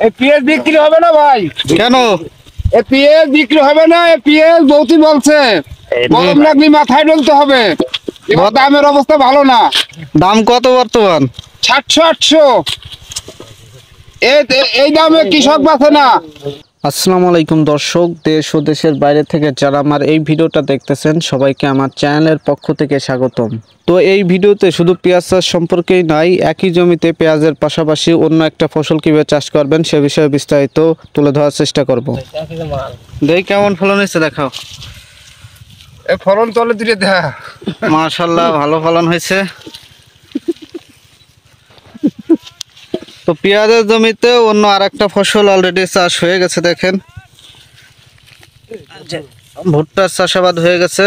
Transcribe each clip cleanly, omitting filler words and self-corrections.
এই পেঁয়াজ বিক্রি হবে না ভাই। কেন? এই পেঁয়াজ বিক্রি হবে না। এই পেঁয়াজ বৌতি বলছে গরম লাগলে মাথায় ডলতে হবে। এবার দামের অবস্থা ভালো না। দাম কত বর্তমান? 700-800 এই দামে কৃষক বাঁচে না। আসসালামু আলাইকুম দর্শক, দেশ ও দেশের বাইরে থেকে যারা আমার এই ভিডিওটা দেখতেছেন সবাইকে আমার চ্যানেলের পক্ষ থেকে স্বাগতম। তো এই ভিডিওতে শুধু পেঁয়াজ চাষ সম্পর্কেই নয়, একই জমিতে পেঁয়াজের পাশাপাশি অন্য একটা ফসল কিভাবে চাষ করবেন সে বিষয়ে বিস্তারিত তুলে ধরার চেষ্টা করব। দেখি কেমন ফলন হয়েছে, দেখাও। এই ফলন তলে দিলে দেখা। মাশাআল্লাহ, ভালো ফলন হয়েছে। তো পেঁয়াজের জমিতে অন্য আরেকটা ফসল অলরেডি চাষ হয়ে গেছে, দেখেন ভুট্টার চাষাবাদ হয়ে গেছে।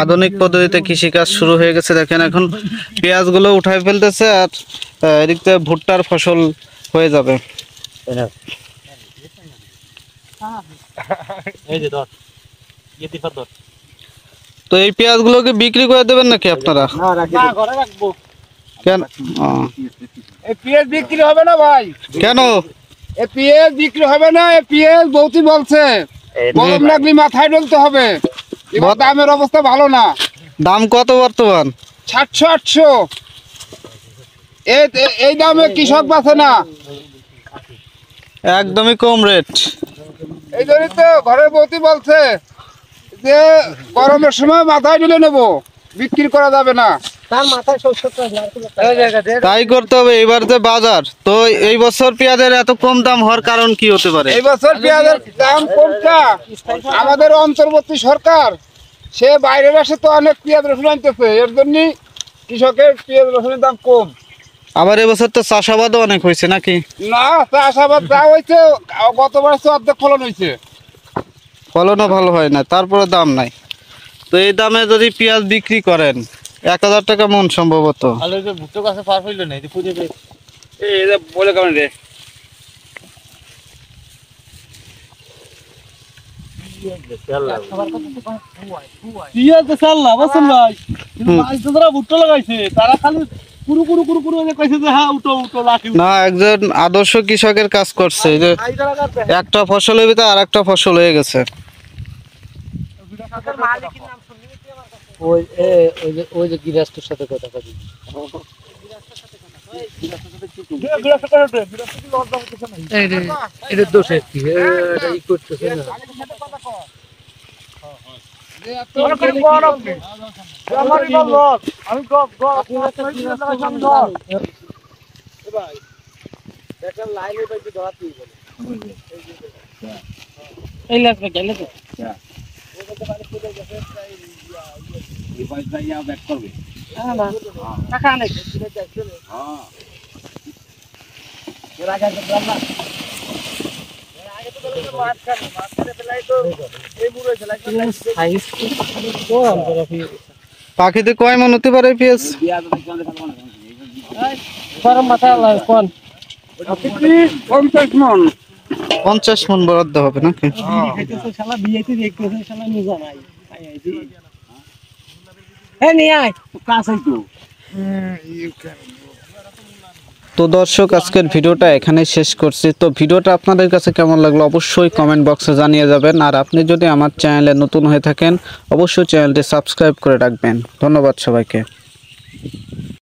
আধুনিক পদ্ধতিতে কৃষিকাজ শুরু হয়ে গেছে। দেখেন এখন পেঁয়াজগুলো উঠায় ফেলতেছে আর এদিক থেকে ভুট্টার ফসল হয়ে যাবে। তো এই পেঁয়াজগুলোকে বিক্রি করে দেবেন নাকি আপনারা? কেন? এই পেঁয়াজ বিক্রি হবে না ভাই। কেন? এই পেঁয়াজ বিক্রি হবে না। এই পেঁয়াজ বৌতি বলছে গরম লাগলে মাথায় ডলতে হবে। এবার দামের অবস্থা ভালো না। দাম কত বর্তমান? 700-800 এই দামে কৃষক বাঁচে না। একদমই কম রেট। এই জন্যই তো ঘরের বৌতি বলছে যে গরমের সময় মাথায় ঢেলে নেবো, বিক্রি করা যাবে না। তাই করতে হবে। এবার যে বাজার, তো এই বছর পেঁয়াজের এত কম দাম হওয়ার কারণ কি হতে পারে? এই বছর পেঁয়াজের দাম কমটা আমাদের অন্তর্বর্তী সরকার সে বাইরের আসে তো অনেক পেঁয়াজ রসুন আনতেছে, এর জন্য কৃষকের পেঁয়াজ রসুনের দাম কম। আবার এবছর তো চাষাবাদও অনেক হয়েছে নাকি? না, চাষাবাদ যা হয়েছে গতবার অর্ধেক ফলন হয়েছে। ফলনও ভালো হয় না, তারপরে দাম নাই। তো এই দামে যদি পেঁয়াজ বিক্রি করেন 1000 টাকা মন সম্ভবত। বলে কেমন রে না, একজন আদর্শ কৃষকের কাজ করছে, যে একটা ফসলের ভিতরে আর একটা ফসল হয়ে গেছে। ওই যে গৃহস্থের সাথে কথা বলি। এটা দোষ কি করতেছে না। পাখিতে কয় মন হতে পারে পেঁয়াজ? 50 মন বরাদ্দ হবে নাকি? তো দর্শক, আজকের ভিডিওটা এখানেই শেষ করছি। তো ভিডিওটা আপনাদের কাছে কেমন লাগলো অবশ্যই কমেন্ট বক্সে জানিয়ে যাবেন। আর আপনি যদি আমার চ্যানেলে নতুন হয়ে থাকেন অবশ্যই চ্যানেলটি সাবস্ক্রাইব করে রাখবেন। ধন্যবাদ সবাইকে।